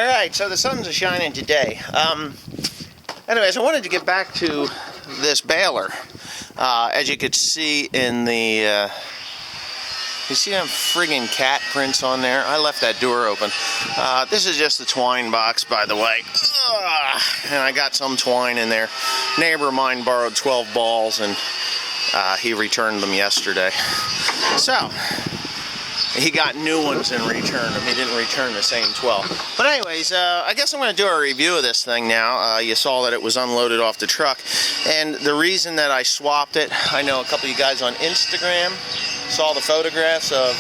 Alright, so the sun's a-shining today. Anyways, I wanted to get back to this baler. As you could see in the... you see them friggin' cat prints on there? I left that door open. This is just the twine box, by the way. And I got some twine in there. Neighbor of mine borrowed 12 balls, and he returned them yesterday. So... he got new ones and returned them. He didn't return the same 12. But anyways, I guess I'm going to do a review of this thing now. You saw that it was unloaded off the truck. And the reason that I swapped it, I know a couple of you guys on Instagram saw the photographs of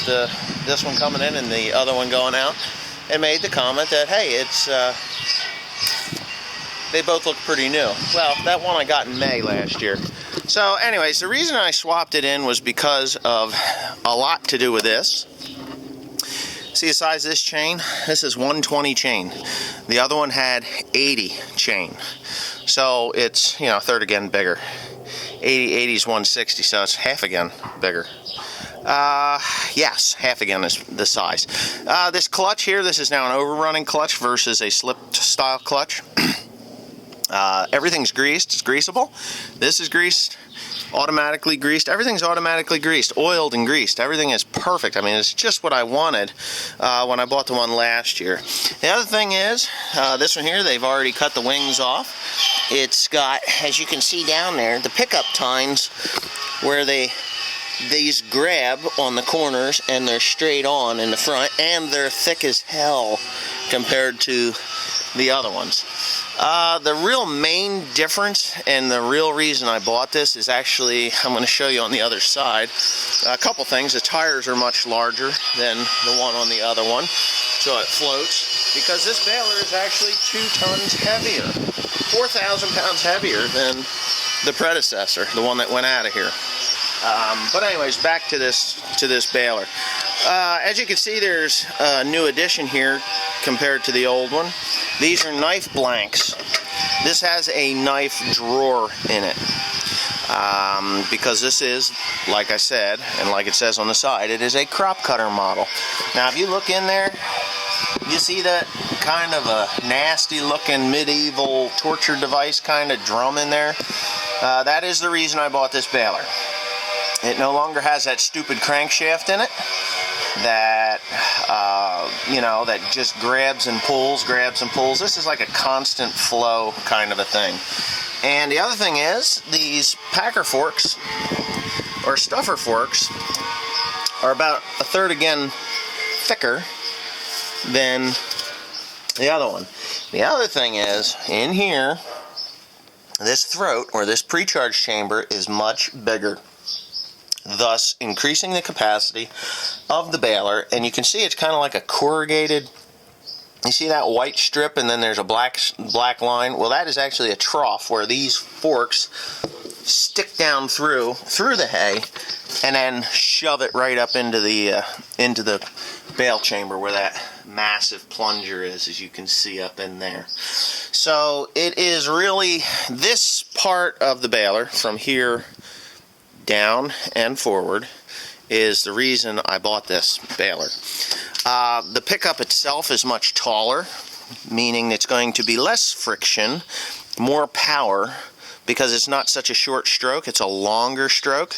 this one coming in and the other one going out, and made the comment that, hey, it's they both look pretty new. Well, that one I got in May last year. So anyways, the reason I swapped it in was because of a lot to do with this. See the size of this chain? This is 120 chain. The other one had 80 chain. So it's, you know, a third again bigger. 80 is 160, so it's half again bigger. Yes, half again is the size. This clutch here, this is now an overrunning clutch versus a slipped style clutch. Everything's greased, it's greasable. This is greased, automatically greased. Everything's automatically greased, oiled and greased. Everything is perfect. I mean, it's just what I wanted when I bought the one last year. The other thing is, this one here, they've already cut the wings off. It's got, as you can see down there, the pickup tines where these grab on the corners and they're straight on in the front, and they're thick as hell compared to the other ones. The real main difference and the real reason I bought this is actually, I'm going to show you on the other side, a couple things. The tires are much larger than the one on the other one, so it floats, because this baler is actually 2 tons heavier, 4,000 pounds heavier than the predecessor, the one that went out of here. But anyways, back to this baler. As you can see, there's a new addition here compared to the old one. These are knife blanks. This has a knife drawer in it. Because this is, like I said, and like it says on the side, it is a crop cutter model. Now, if you look in there, you see that kind of a nasty looking medieval torture device kind of drum in there? That is the reason I bought this baler. It no longer has that stupid crankshaft in it that, you know, that just grabs and pulls. This is like a constant flow kind of a thing. And the other thing is, these packer forks, or stuffer forks, are about a third again thicker than the other one. The other thing is, in here, this throat, or this pre-charge chamber, is much bigger, thus increasing the capacity of the baler. And you can see it's kind of like a corrugated, you see that white strip and then there's a black line? Well, that is actually a trough where these forks stick down through the hay and then shove it right up into the bale chamber where that massive plunger is, as you can see up in there. So it is really, this part of the baler from here down and forward is the reason I bought this baler. The pickup itself is much taller, meaning it's going to be less friction, more power, because it's not such a short stroke, it's a longer stroke.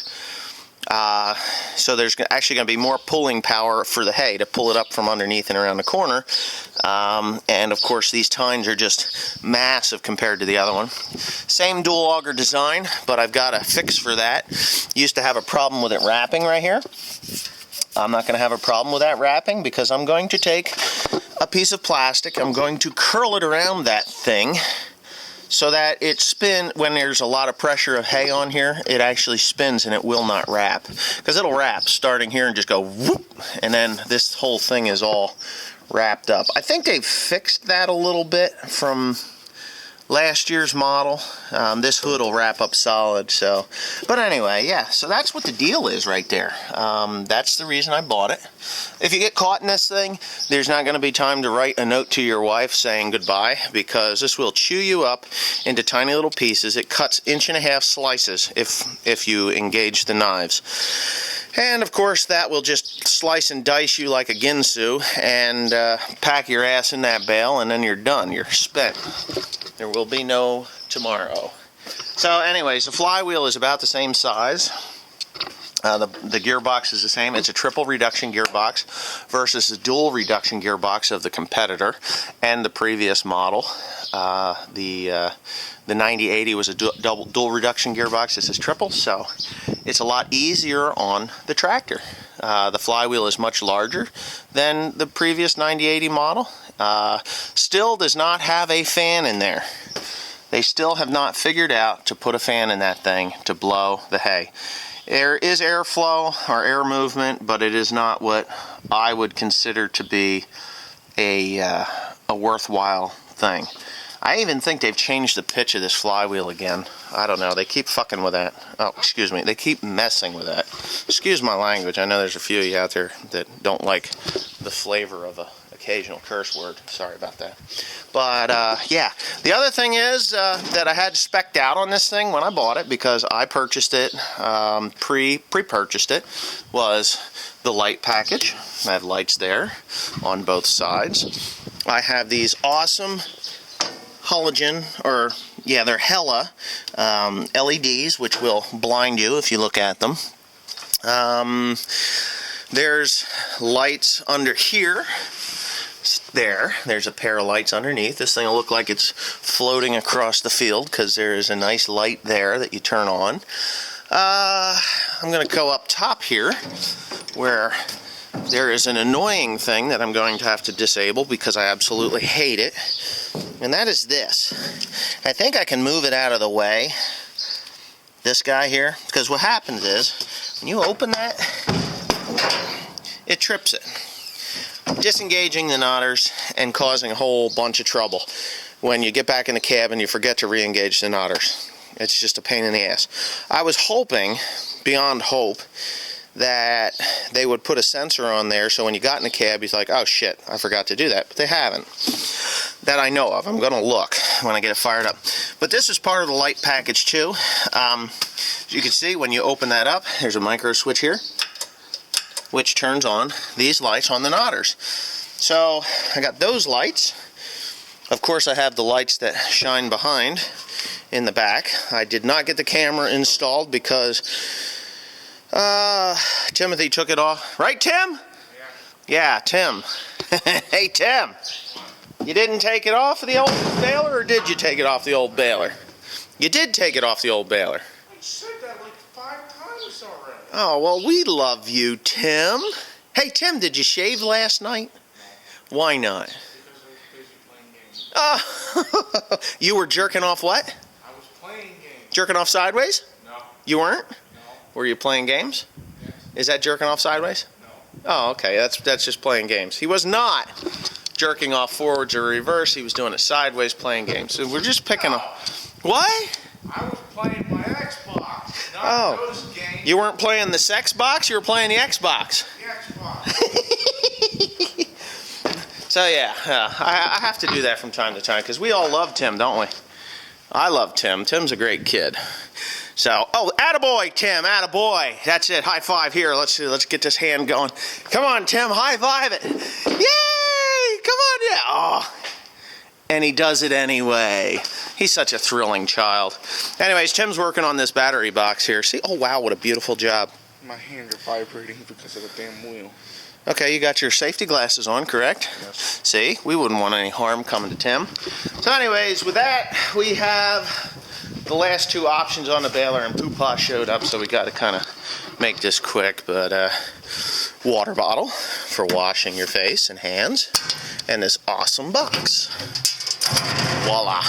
So there's actually going to be more pulling power for the hay to pull it up from underneath and around the corner. And of course these tines are just massive compared to the other one. Same dual auger design, but I've got a fix for that. Used to have a problem with it wrapping right here. I'm not going to have a problem with that wrapping, because I'm going to take a piece of plastic, I'm going to curl it around that thing so that it spins. When there's a lot of pressure of hay on here, it actually spins and it will not wrap, because it'll wrap starting here and just go whoop, and then this whole thing is all wrapped up. I think they've fixed that a little bit from last year's model. This hood will wrap up solid. So, but anyway, yeah, so that's what the deal is right there. That's the reason I bought it. If you get caught in this thing, there's not going to be time to write a note to your wife saying goodbye, because this will chew you up into tiny little pieces. It cuts 1.5 inch slices if you engage the knives. And of course that will just slice and dice you like a Ginsu and pack your ass in that bale, and then you're done. You're spent. There will be no tomorrow. So anyways, the flywheel is about the same size. The gearbox is the same. It's a triple reduction gearbox versus the dual reduction gearbox of the competitor and the previous model. The 9080 was a dual reduction gearbox. This is triple, so it's a lot easier on the tractor. The flywheel is much larger than the previous 9080 model. Still does not have a fan in there. They still have not figured out to put a fan in that thing to blow the hay. There is airflow or air movement, but it is not what I would consider to be a worthwhile thing. I even think they've changed the pitch of this flywheel again. I don't know. They keep fucking with that. Oh, excuse me. They keep messing with that. Excuse my language. I know there's a few of you out there that don't like the flavor of a occasional curse word. Sorry about that. But yeah, the other thing is that I had spec'd out on this thing when I bought it, because I purchased it, pre-purchased it, was the light package. I have lights there on both sides. I have these awesome halogen, or yeah, they're Hella LEDs, which will blind you if you look at them. There's lights under here. There's a pair of lights underneath. This thing will look like it's floating across the field because there is a nice light there that you turn on. I'm going to go up top here where there is an annoying thing that I'm going to have to disable because I absolutely hate it, and that is this. I think I can move it out of the way, this guy here, because what happens is when you open that, it trips it, disengaging the knotters and causing a whole bunch of trouble. When you get back in the cab and you forget to re-engage the knotters, it's just a pain in the ass. I was hoping, beyond hope, that they would put a sensor on there so when you got in the cab you're like, oh shit, I forgot to do that. But they haven't, that I know of. I'm going to look when I get it fired up. But this is part of the light package too. As you can see, when you open that up, there's a micro switch here which turns on these lights on the knotters. So I got those lights. Of course I have the lights that shine behind in the back. I did not get the camera installed because Timothy took it off. Right, Tim? Yeah, Tim. Hey, Tim. You didn't take it off of the old baler, or did you take it off the old baler? You did take it off the old baler. I said that like 5 times already. Oh, well, we love you, Tim. Hey, Tim, did you shave last night? No. Why not? Because I was busy playing games. Oh, you were jerking off what? I was playing games. Jerking off sideways? No. You weren't? No. Were you playing games? Yes. Is that jerking off sideways? No. Oh, okay. That's just playing games. He was not jerking off forwards or reverse. He was doing it sideways, playing games. So we're just picking up. What? I was playing my Xbox. Not those games. You weren't playing the sex box. You were playing the Xbox. The Xbox. So yeah, I have to do that from time to time because we all love Tim, don't we? I love Tim. Tim's a great kid. So, oh, attaboy, Tim, attaboy. That's it. High five here. Let's get this hand going. Come on, Tim, high five it. Yay! Come on, yeah. Oh. And he does it anyway. He's such a thrilling child. Anyways, Tim's working on this battery box here. See? Oh, wow, what a beautiful job. My hands are vibrating because of the damn wheel. Okay, you got your safety glasses on, correct? Yes. See? We wouldn't want any harm coming to Tim. So anyways, with that, we have the last 2 options on the baler, and Poopa showed up, so we got to kind of make this quick. But water bottle for washing your face and hands, and this awesome box. Voila.